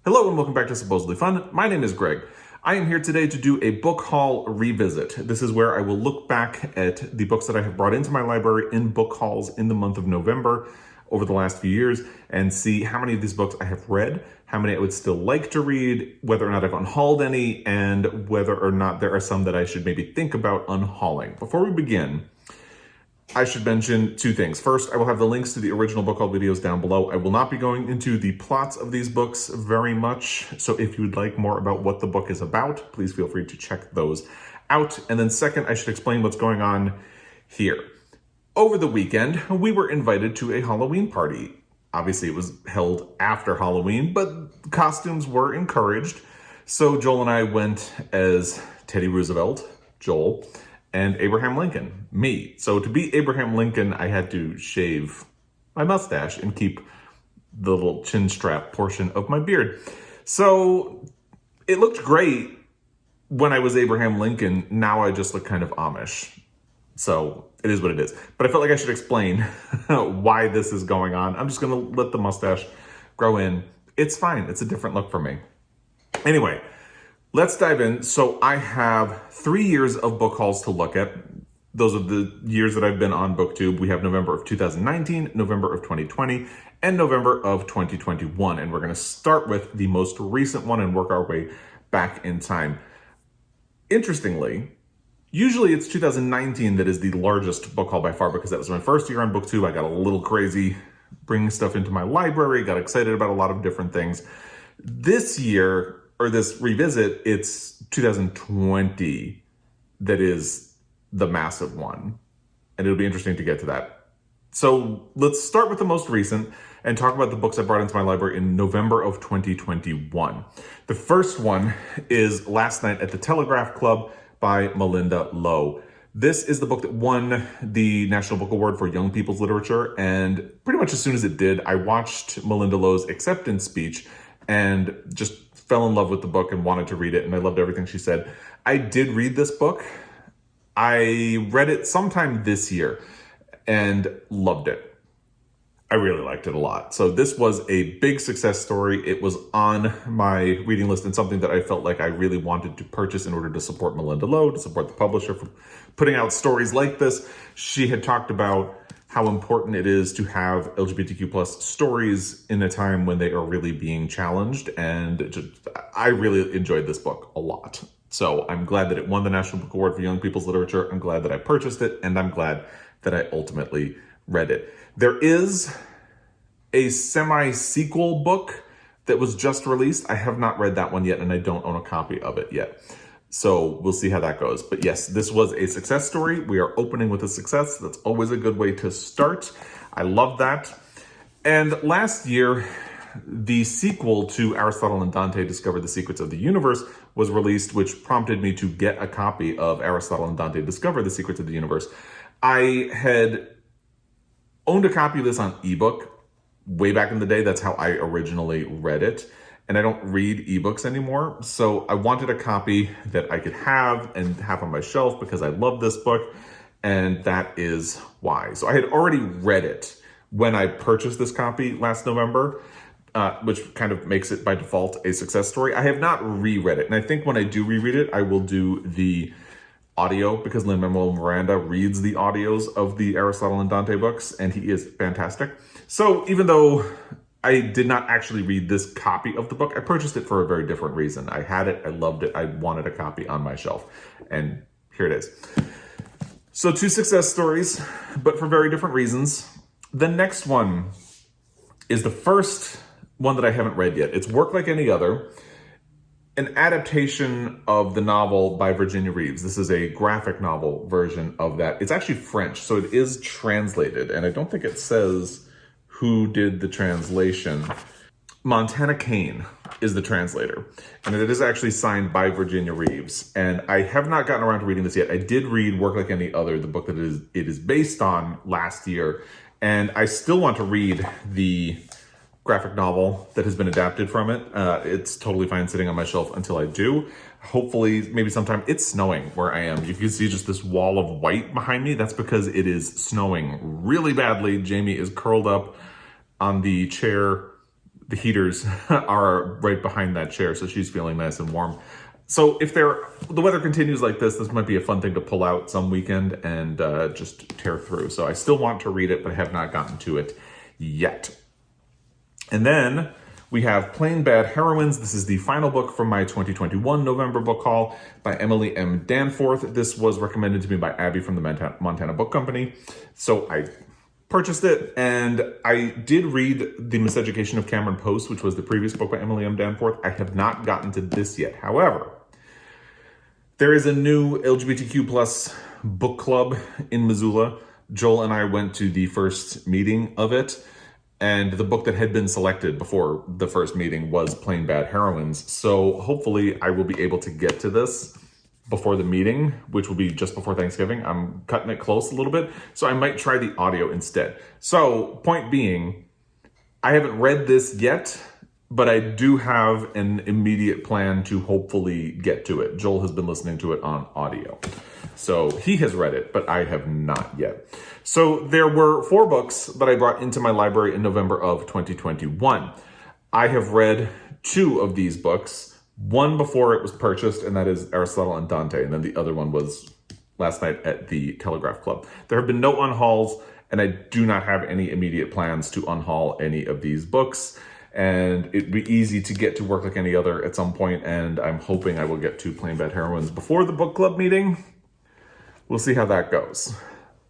Hello and welcome back to Supposedly Fun. My name is Greg. I am here today to do a book haul revisit. This is where I will look back at the books that I have brought into my library in book hauls in the month of November over the last few years and see how many of these books I have read, how many I would still like to read, whether or not I've unhauled any, and whether or not there are some that I should maybe think about unhauling. Before we begin, I should mention two things. First, I will have the links to the original book haul videos down below. I will not be going into the plots of these books very much, so if you would like more about what the book is about, please feel free to check those out. And then second, I should explain what's going on here. Over the weekend, we were invited to a Halloween party. Obviously, it was held after Halloween, but costumes were encouraged. So Joel and I went as Teddy Roosevelt, Joel, and Abraham Lincoln, me. So to be Abraham Lincoln, I had to shave my mustache and keep the little chin strap portion of my beard. So it looked great when I was Abraham Lincoln. Now I just look kind of Amish. So it is what it is. But I felt like I should explain why this is going on. I'm just gonna let the mustache grow in. It's fine, it's a different look for me. Anyway, let's dive in. So I have 3 years of book hauls to look at. Those are the years that I've been on BookTube. We have November of 2019, November of 2020, and November of 2021. And we're going to start with the most recent one and work our way back in time. Interestingly, usually it's 2019 that is the largest book haul by far because that was my first year on BookTube. I got a little crazy bringing stuff into my library, got excited about a lot of different things. This year, or this revisit, it's 2020 that is the massive one. And it'll be interesting to get to that. So let's start with the most recent and talk about the books I brought into my library in November of 2021. The first one is Last Night at the Telegraph Club by Malinda Lo. This is the book that won the National Book Award for Young People's Literature. And pretty much as soon as it did, I watched Malinda Lo's acceptance speech and just fell in love with the book and wanted to read it, and I loved everything she said. I did read this book. I read it sometime this year and loved it. I really liked it a lot. So this was a big success story. It was on my reading list and something that I felt like I really wanted to purchase in order to support Malinda Lo, to support the publisher for putting out stories like this. She had talked about how important it is to have LGBTQ plus stories in a time when they are really being challenged. And I really enjoyed this book a lot. So I'm glad that it won the National Book Award for Young People's Literature. I'm glad that I purchased it, and I'm glad that I ultimately read it. There is a semi-sequel book that was just released. I have not read that one yet, and I don't own a copy of it yet. So we'll see how that goes. But yes, this was a success story. We are opening with a success. That's always a good way to start. I love that. And last year, the sequel to Aristotle and Dante Discover the Secrets of the Universe was released, which prompted me to get a copy of Aristotle and Dante Discover the Secrets of the Universe. I had owned a copy of this on ebook way back in the day. That's how I originally read it. And I don't read ebooks anymore. So I wanted a copy that I could have and have on my shelf because I love this book. And that is why. So I had already read it when I purchased this copy last November, which kind of makes it by default a success story. I have not reread it. And I think when I do reread it, I will do the audio because Lin-Manuel Miranda reads the audios of the Aristotle and Dante books, and he is fantastic. So even though I did not actually read this copy of the book, I purchased it for a very different reason. I had it, I loved it, I wanted a copy on my shelf, and here it is. So 2 success stories, but for very different reasons. The next one is the first one that I haven't read yet. It's Work Like Any Other, an adaptation of the novel by Virginia Reeves. This is a graphic novel version of that. It's actually French, so it is translated, and I don't think it says who did the translation. Montana Kane is the translator, and it is actually signed by Virginia Reeves. And I have not gotten around to reading this yet. I did read Work Like Any Other, the book that it is based on, last year, and I still want to read the graphic novel that has been adapted from it. It's totally fine sitting on my shelf until I do. Hopefully, maybe sometime. It's snowing where I am. You can see just this wall of white behind me. That's because it is snowing really badly. Jamie is curled up on the chair The heaters are right behind that chair, so she's feeling nice and warm. So if the weather continues like this might be a fun thing to pull out some weekend and just tear through. So I still want to read it, but I have not gotten to it yet. And then we have Plain Bad Heroines. This is the final book from my 2021 November book haul by Emily M. Danforth. This was recommended to me by Abby from the Montana Book Company. So I purchased it, and I did read The Miseducation of Cameron Post, which was the previous book by Emily M. Danforth. I have not gotten to this yet. However, there is a new LGBTQ plus book club in Missoula. Joel and I went to the first meeting of it, and the book that had been selected before the first meeting was Plain Bad Heroines. So hopefully I will be able to get to this before the meeting, which will be just before Thanksgiving. I'm cutting it close a little bit, so I might try the audio instead. So, point being, I haven't read this yet, but I do have an immediate plan to hopefully get to it. Joel has been listening to it on audio. So he has read it, but I have not yet. So there were 4 books that I brought into my library in November of 2021. I have read 2 of these books. One before it was purchased, and that is Aristotle and Dante, and then the other one was last night at the Telegraph Club. There have been no unhauls, and I do not have any immediate plans to unhaul any of these books, and it'd be easy to get to work like any other at some point, and I'm hoping I will get to Plain Bad Heroines before the book club meeting. We'll see how that goes.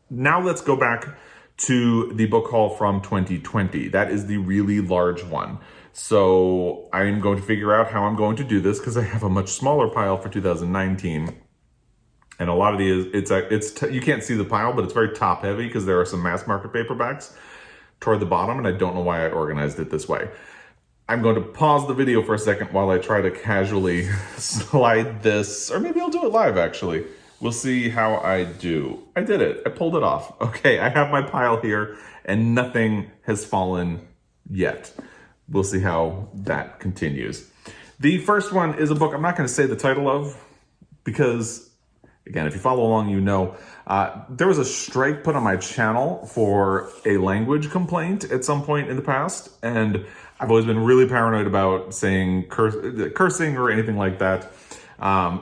Now let's go back to the book haul from 2020. That is the really large one. So I'm going to figure out how I'm going to do this because I have a much smaller pile for 2019. And a lot of these, you can't see the pile, but it's very top heavy because there are some mass market paperbacks toward the bottom, and I don't know why I organized it this way. I'm going to pause the video for a second while I try to casually slide this, or maybe I'll do it live actually. We'll see how I do. I did it. I pulled it off. Okay, I have my pile here and nothing has fallen yet. We'll see how that continues. The first one is a book I'm not going to say the title of because, again, if you follow along, you know, there was a strike put on my channel for a language complaint at some point in the past, and I've always been really paranoid about saying cursing or anything like that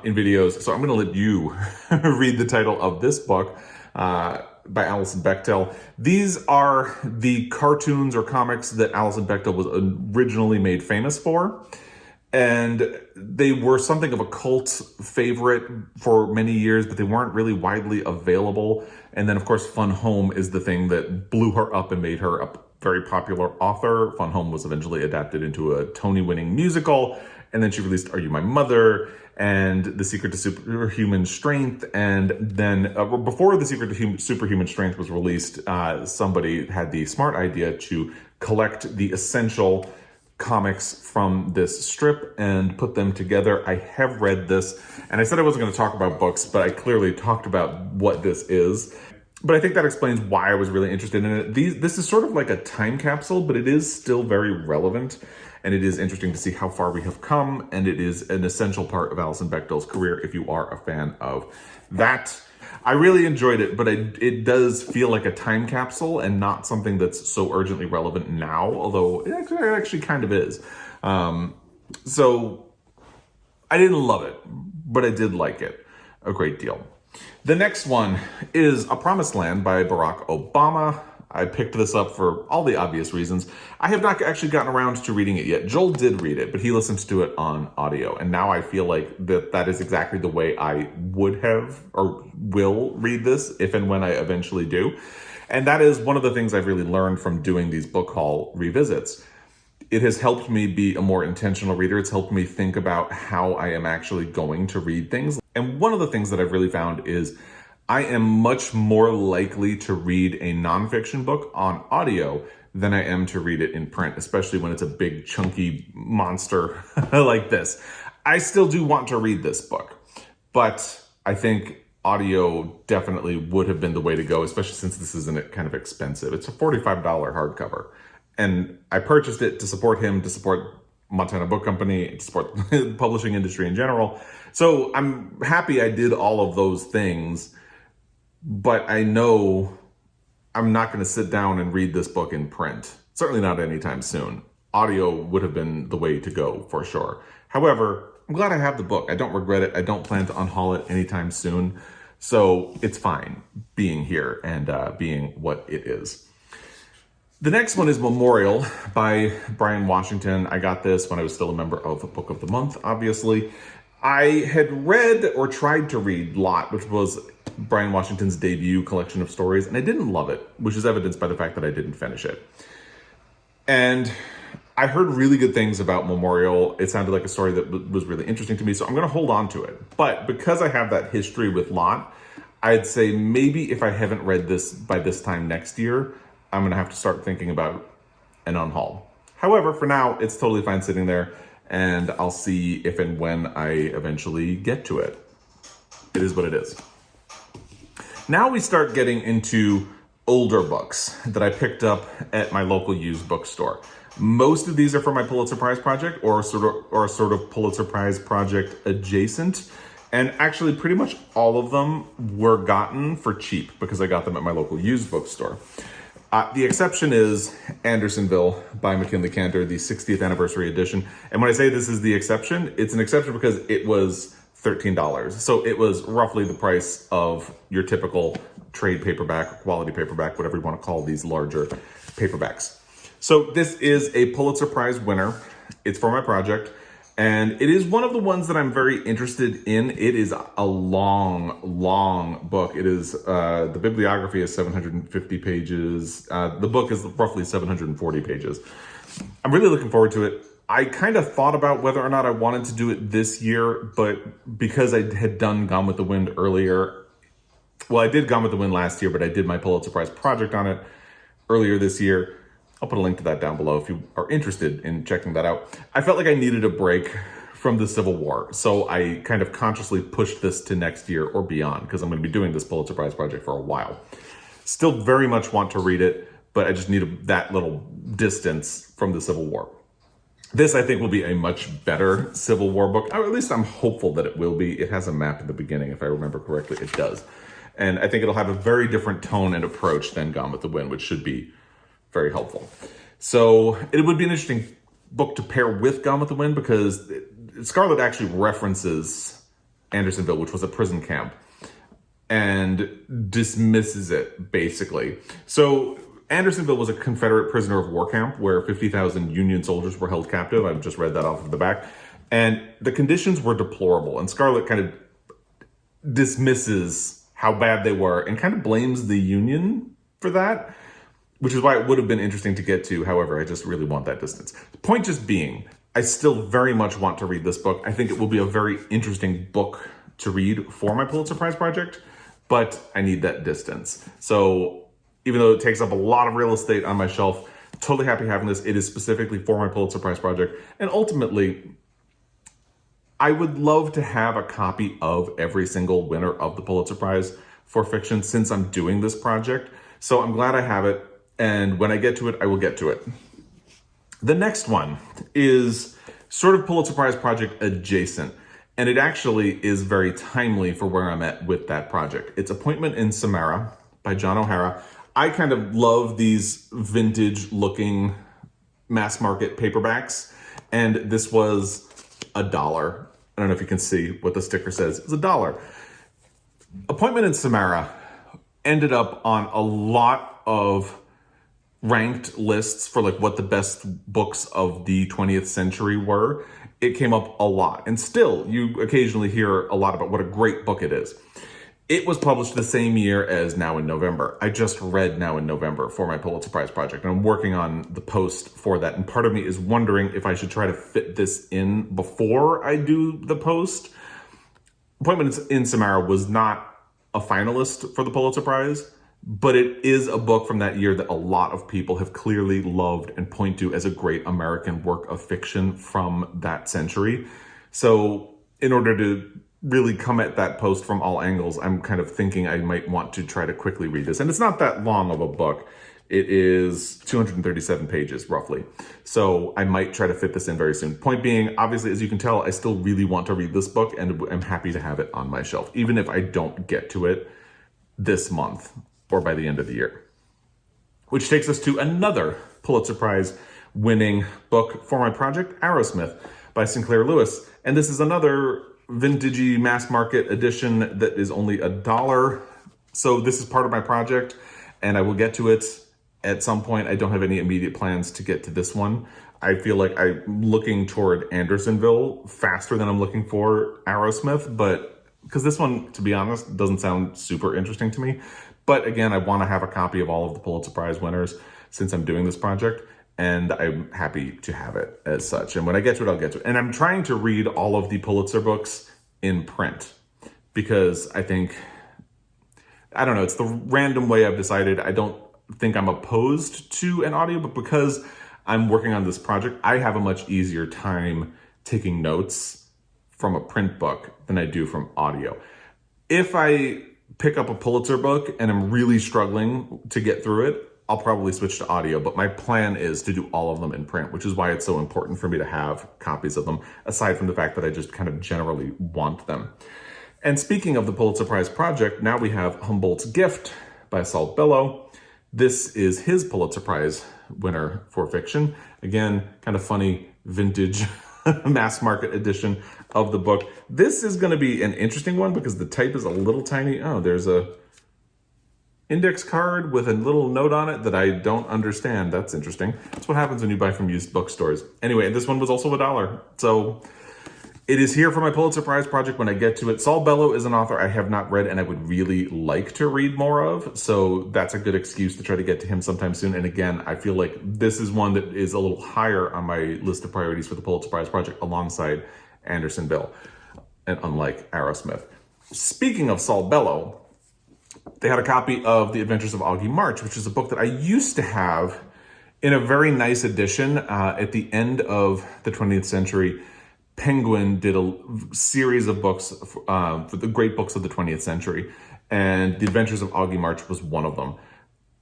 in videos. So I'm going to let you read the title of this book by Alison Bechdel. These are the cartoons or comics that Alison Bechdel was originally made famous for. And they were something of a cult favorite for many years, but they weren't really widely available. And then, of course, Fun Home is the thing that blew her up and made her a very popular author. Fun Home was eventually adapted into a Tony-winning musical. And then she released Are You My Mother? And The Secret to Superhuman Strength. And then before The Secret to Superhuman Strength was released, somebody had the smart idea to collect the essential comics from this strip and put them together. I have read this, and I said I wasn't going to talk about books, but I clearly talked about what this is. But I think that explains why I was really interested in it. This is sort of like a time capsule, but it is still very relevant. And it is interesting to see how far we have come, and it is an essential part of Alison Bechdel's career if you are a fan of that. I really enjoyed it, but it does feel like a time capsule and not something that's so urgently relevant now, although it actually kind of is. So I didn't love it, but I did like it a great deal. The next one is A Promised Land by Barack Obama. I picked this up for all the obvious reasons. I have not actually gotten around to reading it yet. Joel did read it, but he listens to it on audio. And now I feel like that is exactly the way I would have or will read this if and when I eventually do. And that is one of the things I've really learned from doing these book haul revisits. It has helped me be a more intentional reader. It's helped me think about how I am actually going to read things. And one of the things that I've really found is I am much more likely to read a nonfiction book on audio than I am to read it in print, especially when it's a big chunky monster like this. I still do want to read this book, but I think audio definitely would have been the way to go, especially since this isn't kind of expensive. It's a $45 hardcover, and I purchased it to support him, to support Montana Book Company, to support the publishing industry in general. So I'm happy I did all of those things. But I know I'm not going to sit down and read this book in print. Certainly not anytime soon. audio would have been the way to go for sure. However, I'm glad I have the book. I don't regret it. I don't plan to unhaul it anytime soon. So it's fine being here and being what it is. The next one is Memorial by Bryan Washington. I got this when I was still a member of Book of the Month, obviously. I had read or tried to read Lot, which was Bryan Washington's debut collection of stories, and I didn't love it, which is evidenced by the fact that I didn't finish it. And I heard really good things about Memorial. It sounded like a story that was really interesting to me, so I'm going to hold on to it. But because I have that history with Lot, I'd say maybe if I haven't read this by this time next year, I'm going to have to start thinking about an unhaul. However, for now, it's totally fine sitting there, and I'll see if and when I eventually get to it. It is what it is. Now we start getting into older books that I picked up at my local used bookstore. Most of these are for my Pulitzer Prize project or sort of Pulitzer Prize project adjacent. And actually pretty much all of them were gotten for cheap because I got them at my local used bookstore. The exception is Andersonville by Mackinlay, Kantor, the 60th anniversary edition. And when I say this is the exception, it's an exception because it was $13. So it was roughly the price of your typical trade paperback, quality paperback, whatever you want to call these larger paperbacks. So this is a Pulitzer Prize winner. It's for my project. And it is one of the ones that I'm very interested in. It is a long book. It is, the bibliography is 750 pages. The book is roughly 740 pages. I'm really looking forward to it. I kind of thought about whether or not I wanted to do it this year, but because I had done Gone with the Wind earlier, well, I did Gone with the Wind last year, but I did my Pulitzer Prize project on it earlier this year. I'll put a link to that down below if you are interested in checking that out. I felt like I needed a break from the Civil War, so I kind of consciously pushed this to next year or beyond because I'm going to be doing this Pulitzer Prize project for a while. Still very much want to read it, but I just need that little distance from the Civil War. This, I think, will be a much better Civil War book, or at least I'm hopeful that it will be. It has a map at the beginning, if I remember correctly. It does. And I think it'll have a very different tone and approach than Gone with the Wind, which should be very helpful. So it would be an interesting book to pair with Gone with the Wind because Scarlett actually references Andersonville, which was a prison camp, and dismisses it, basically. So Andersonville was a Confederate prisoner of war camp where 50,000 Union soldiers were held captive. I've just read that off of the back. And the conditions were deplorable. And Scarlett kind of dismisses how bad they were and kind of blames the Union for that, which is why it would have been interesting to get to. However, I just really want that distance. The point just being, I still very much want to read this book. I think it will be a very interesting book to read for my Pulitzer Prize project, but I need that distance. So even though it takes up a lot of real estate on my shelf, totally happy having this. It is specifically for my Pulitzer Prize project. And ultimately, I would love to have a copy of every single winner of the Pulitzer Prize for fiction since I'm doing this project. So I'm glad I have it. And when I get to it, I will get to it. The next one is sort of Pulitzer Prize project adjacent. And it actually is very timely for where I'm at with that project. It's Appointment in Samarra by John O'Hara. I kind of love these vintage looking mass market paperbacks. And this was $1. I don't know if you can see what the sticker says. It's $1. Appointment in Samarra ended up on a lot of ranked lists for like what the best books of the 20th century were. It came up a lot. And still, you occasionally hear a lot about what a great book it is. It was published the same year as Now in November. I just read Now in November for my Pulitzer Prize project, and I'm working on the post for that. And part of me is wondering if I should try to fit this in before I do the post. Appointment in Samarra was not a finalist for the Pulitzer Prize, but it is a book from that year that a lot of people have clearly loved and point to as a great American work of fiction from that century. So in order to really come at that post from all angles, I'm kind of thinking I might want to try to quickly read this. And it's not that long of a book. It is 237 pages, roughly. So I might try to fit this in very soon. Point being, obviously, as you can tell, I still really want to read this book, and I'm happy to have it on my shelf, even if I don't get to it this month or by the end of the year. Which takes us to another Pulitzer Prize winning book for my project, Arrowsmith by Sinclair Lewis. And this is another vintagey mass market edition that is only $1. So this is part of my project, and I will get to it at some point. I don't have any immediate plans to get to this one. I feel like I'm looking toward Andersonville faster than I'm looking for Arrowsmith, but because this one, to be honest, doesn't sound super interesting to me. But again, I want to have a copy of all of the Pulitzer Prize winners since I'm doing this project, and I'm happy to have it as such. And when I get to it, I'll get to it. And I'm trying to read all of the Pulitzer books in print because I think, I don't know, it's the random way I've decided. I don't think I'm opposed to an audio, but because I'm working on this project, I have a much easier time taking notes from a print book than I do from audio. If I pick up a Pulitzer book and I'm really struggling to get through it, I'll probably switch to audio, but my plan is to do all of them in print, which is why it's so important for me to have copies of them, aside from the fact that I just kind of generally want them. And speaking of the Pulitzer Prize project, now we have Humboldt's Gift by Saul Bellow. This is his Pulitzer Prize winner for fiction. Again, kind of funny vintage mass market edition of the book. This is going to be an interesting one because the type is a little tiny. Oh, there's a index card with a little note on it that I don't understand. That's interesting. That's what happens when you buy from used bookstores. Anyway, this one was also $1. So it is here for my Pulitzer Prize project when I get to it. Saul Bellow is an author I have not read and I would really like to read more of. So that's a good excuse to try to get to him sometime soon. And again, I feel like this is one that is a little higher on my list of priorities for the Pulitzer Prize project alongside Andersonville and unlike Arrowsmith. Speaking of Saul Bellow, they had a copy of The Adventures of Augie March, which is a book that I used to have in a very nice edition at the end of the 20th century. Penguin did a series of books for the great books of the 20th century, and The Adventures of Augie March was one of them.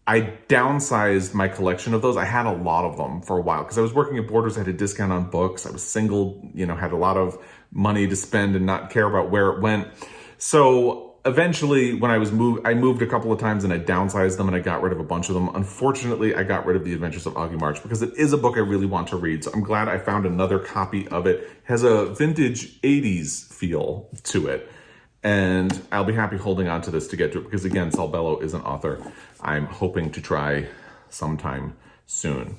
I downsized my collection of those. I had a lot of them for a while because I was working at Borders. I had a discount on books. I was single, had a lot of money to spend and not care about where it went. So eventually, when I moved a couple of times and I downsized them and I got rid of a bunch of them. Unfortunately, I got rid of The Adventures of Augie March because it is a book I really want to read. So I'm glad I found another copy of it. It has a vintage 80s feel to it. And I'll be happy holding on to this to get to it because, again, Saul Bellow is an author I'm hoping to try sometime soon.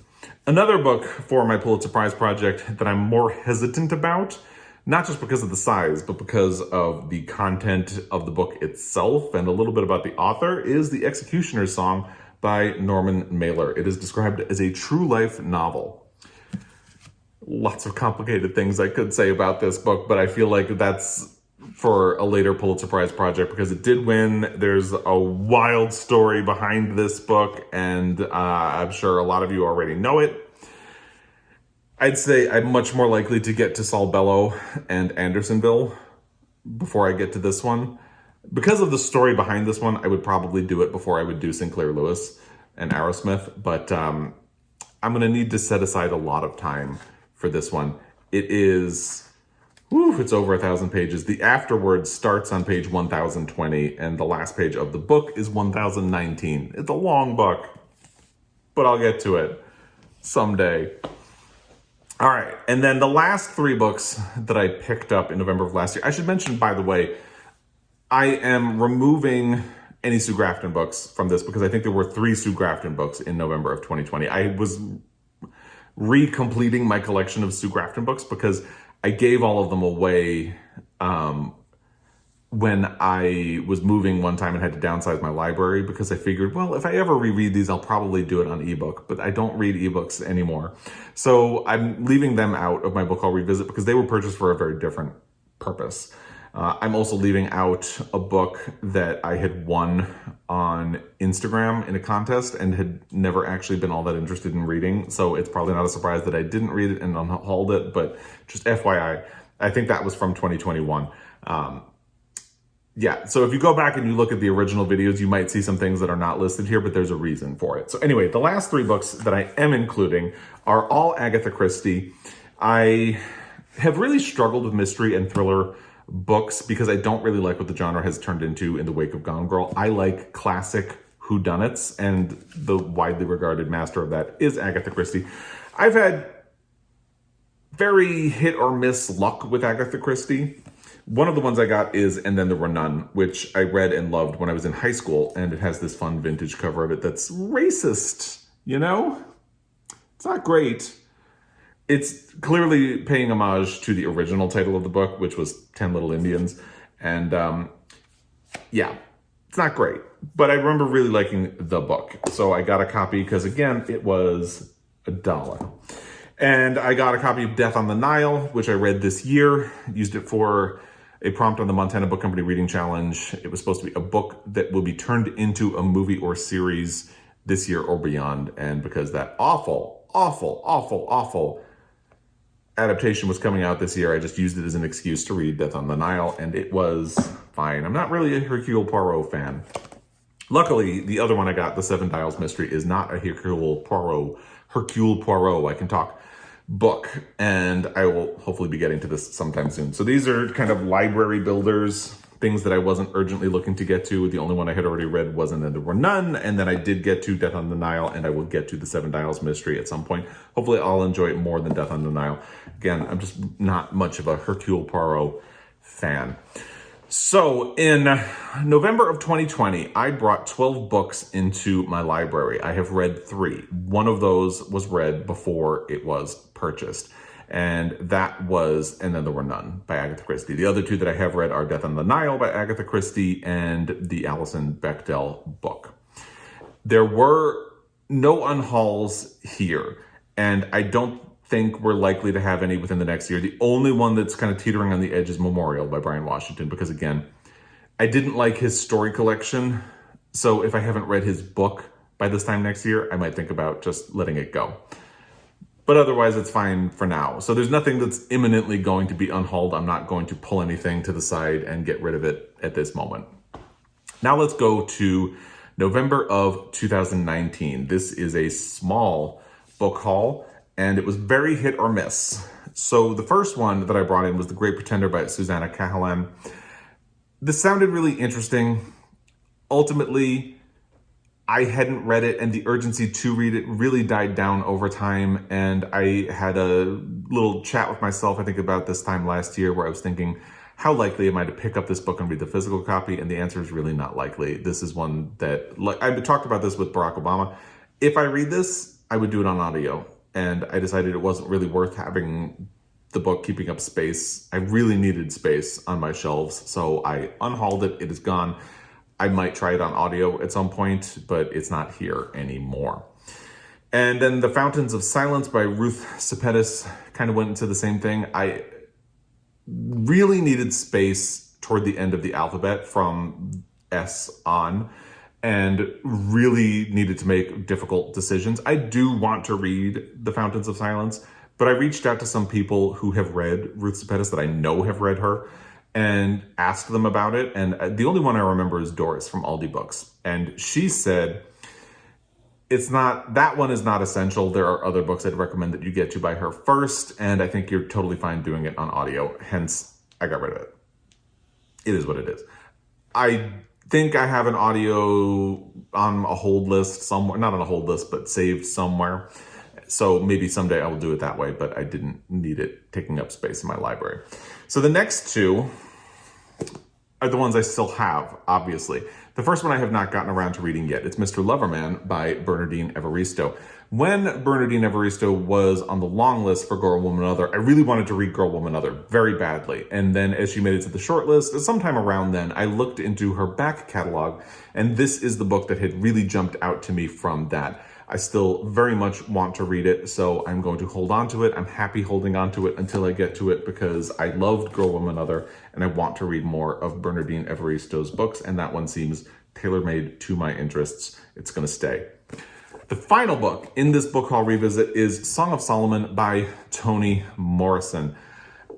Another book for my Pulitzer Prize project that I'm more hesitant about, not just because of the size, but because of the content of the book itself and a little bit about the author, is The Executioner's Song by Norman Mailer. It is described as a true life novel. Lots of complicated things I could say about this book, but I feel like that's for a later Pulitzer Prize project because it did win. There's a wild story behind this book, and I'm sure a lot of you already know it. I'd say I'm much more likely to get to Saul Bellow and Andersonville before I get to this one. Because of the story behind this one, I would probably do it before I would do Sinclair Lewis and Arrowsmith, but I'm going to need to set aside a lot of time for this one. It is, it's over 1,000 pages. The afterword starts on page 1020, and the last page of the book is 1019. It's a long book, but I'll get to it someday. All right, and then the last 3 books that I picked up in November of last year. I should mention, by the way, I am removing any Sue Grafton books from this because I think there were 3 Sue Grafton books in November of 2020. I was recompleting my collection of Sue Grafton books because I gave all of them away when I was moving one time and had to downsize my library because I figured, well, if I ever reread these, I'll probably do it on ebook, but I don't read ebooks anymore. So I'm leaving them out of my book I'll revisit because they were purchased for a very different purpose. I'm also leaving out a book that I had won on Instagram in a contest and had never actually been all that interested in reading. So it's probably not a surprise that I didn't read it and unhauled it, but just FYI, I think that was from 2021. Yeah, so if you go back and you look at the original videos, you might see some things that are not listed here, but there's a reason for it. So anyway, the last 3 books that I am including are all Agatha Christie. I have really struggled with mystery and thriller books because I don't really like what the genre has turned into in the wake of Gone Girl. I like classic whodunits, and the widely regarded master of that is Agatha Christie. I've had very hit or miss luck with Agatha Christie. One of the ones I got is And Then There Were None, which I read and loved when I was in high school, and it has this fun vintage cover of it that's racist, you know? It's not great. It's clearly paying homage to the original title of the book, which was 10 Little Indians. And yeah, it's not great. But I remember really liking the book. So I got a copy because, again, it was $1. And I got a copy of Death on the Nile, which I read this year. Used it for a prompt on the Montana Book Company Reading Challenge. It was supposed to be a book that will be turned into a movie or series this year or beyond. And because that awful adaptation was coming out this year, I just used it as an excuse to read Death on the Nile, and it was fine. I'm not really a Hercule Poirot fan. Luckily, the other one I got, The Seven Dials Mystery, is not a Hercule Poirot, I can talk, book, and I will hopefully be getting to this sometime soon. So these are kind of library builders, things that I wasn't urgently looking to get to. The only one I had already read was And Then There Were None, and then I did get to Death on the Nile, and I will get to The Seven Dials Mystery at some point. Hopefully I'll enjoy it more than Death on the Nile. Again, I'm just not much of a Hercule Poirot fan. So in November of 2020, I brought 12 books into my library. I have read 3. One of those was read before it was purchased, and that was And Then There Were None by Agatha Christie. The other 2 that I have read are Death on the Nile by Agatha Christie and the Alison Bechdel book. There were no unhauls here, and I don't think we're likely to have any within the next year. The only one that's kind of teetering on the edge is Memorial by Bryan Washington, because again, I didn't like his story collection. So if I haven't read his book by this time next year, I might think about just letting it go. But otherwise, it's fine for now. So there's nothing that's imminently going to be unhauled. I'm not going to pull anything to the side and get rid of it at this moment. Now let's go to November of 2019. This is a small book haul, and it was very hit or miss. So the first one that I brought in was The Great Pretender by Susanna Cahalan. This sounded really interesting. Ultimately, I hadn't read it, and the urgency to read it really died down over time. And I had a little chat with myself, I think about this time last year, where I was thinking, how likely am I to pick up this book and read the physical copy? And the answer is really not likely. This is one that, like, I've talked about this with Barack Obama. If I read this, I would do it on audio. And I decided it wasn't really worth having the book keeping up space. I really needed space on my shelves, so I unhauled it. It is gone. I might try it on audio at some point, but it's not here anymore. And then The Fountains of Silence by Ruth Sepetys kind of went into the same thing. I really needed space toward the end of the alphabet from S on, and really needed to make difficult decisions. I do want to read The Fountains of Silence, but I reached out to some people who have read Ruth Sepetys that I know have read her and asked them about it. And the only one I remember is Doris from Aldi Books. And she said, that one is not essential. There are other books I'd recommend that you get to by her first, and I think you're totally fine doing it on audio. Hence, I got rid of it. It is what it is. I think I have an audio on a hold list somewhere, not on a hold list, but saved somewhere. So maybe someday I will do it that way, but I didn't need it taking up space in my library. So the next 2 are the ones I still have, obviously. The first one I have not gotten around to reading yet. It's Mr. Loverman by Bernardine Evaristo. When Bernardine Evaristo was on the long list for Girl, Woman, Other, I really wanted to read Girl, Woman, Other very badly. And then as she made it to the short list, sometime around then, I looked into her back catalog, and this is the book that had really jumped out to me from that. I still very much want to read it, so I'm going to hold on to it. I'm happy holding on to it until I get to it, because I loved Girl, Woman, Other, and I want to read more of Bernardine Evaristo's books, and that one seems tailor-made to my interests. It's going to stay. The final book in this book haul revisit is Song of Solomon by Toni Morrison.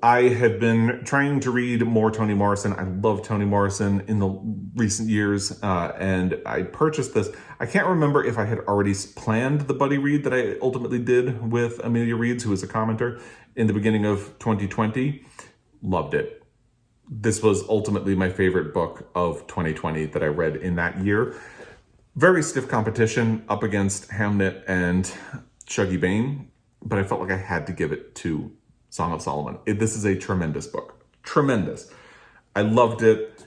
I have been trying to read more Toni Morrison. I love Toni Morrison in the recent years, and I purchased this. I can't remember if I had already planned the buddy read that I ultimately did with Amelia Reeds, who is a commenter, in the beginning of 2020. Loved it. This was ultimately my favorite book of 2020 that I read in that year. Very stiff competition up against Hamnet and Shuggy Bane, but I felt like I had to give it to Song of Solomon. This is a tremendous book. Tremendous. I loved it.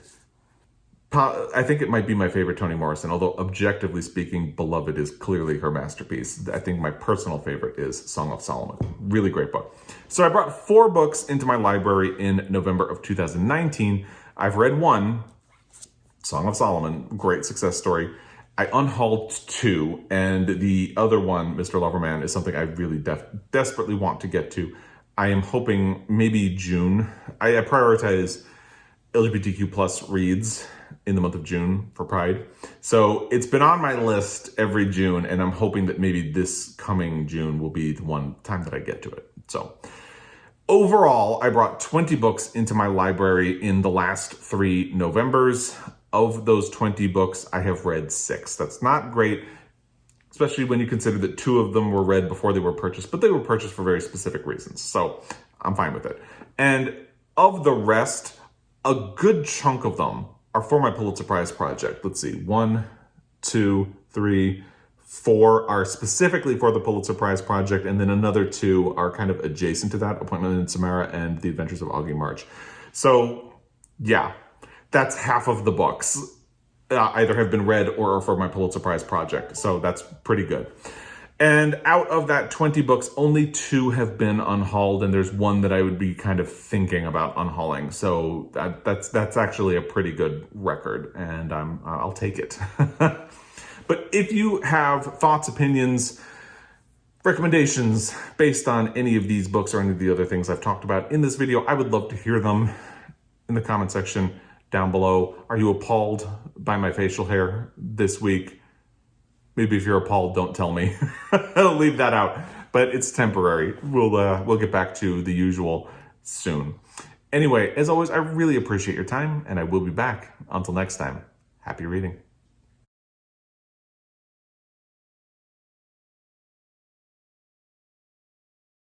I think it might be my favorite Toni Morrison, although objectively speaking, Beloved is clearly her masterpiece. I think my personal favorite is Song of Solomon. Really great book. So I brought 4 books into my library in November of 2019. I've read one, Song of Solomon, great success story. I unhauled 2, and the other one, Mr. Loverman, is something I really desperately want to get to. I am hoping maybe June. I prioritize LGBTQ plus reads in the month of June for Pride. So it's been on my list every June, and I'm hoping that maybe this coming June will be the one time that I get to it. So overall, I brought 20 books into my library in the last 3 Novembers. Of those 20 books, I have read 6. That's not great, especially when you consider that 2 of them were read before they were purchased, but they were purchased for very specific reasons. So I'm fine with it. And of the rest, a good chunk of them are for my Pulitzer Prize project. Let's see, 1, 2, 3, 4 are specifically for the Pulitzer Prize project, and then another 2 are kind of adjacent to that, Appointment in Samarra and The Adventures of Augie March. So yeah, that's half of the books either have been read or are for my Pulitzer Prize project. So that's pretty good. And out of that 20 books, only 2 have been unhauled, and there's one that I would be kind of thinking about unhauling. So that's actually a pretty good record, and I'll take it. But if you have thoughts, opinions, recommendations based on any of these books or any of the other things I've talked about in this video, I would love to hear them in the comment section down below. Are you appalled by my facial hair this week? Maybe if you're appalled, don't tell me. I'll leave that out, but it's temporary. We'll get back to the usual soon. Anyway, as always, I really appreciate your time, and I will be back. Until next time, happy reading.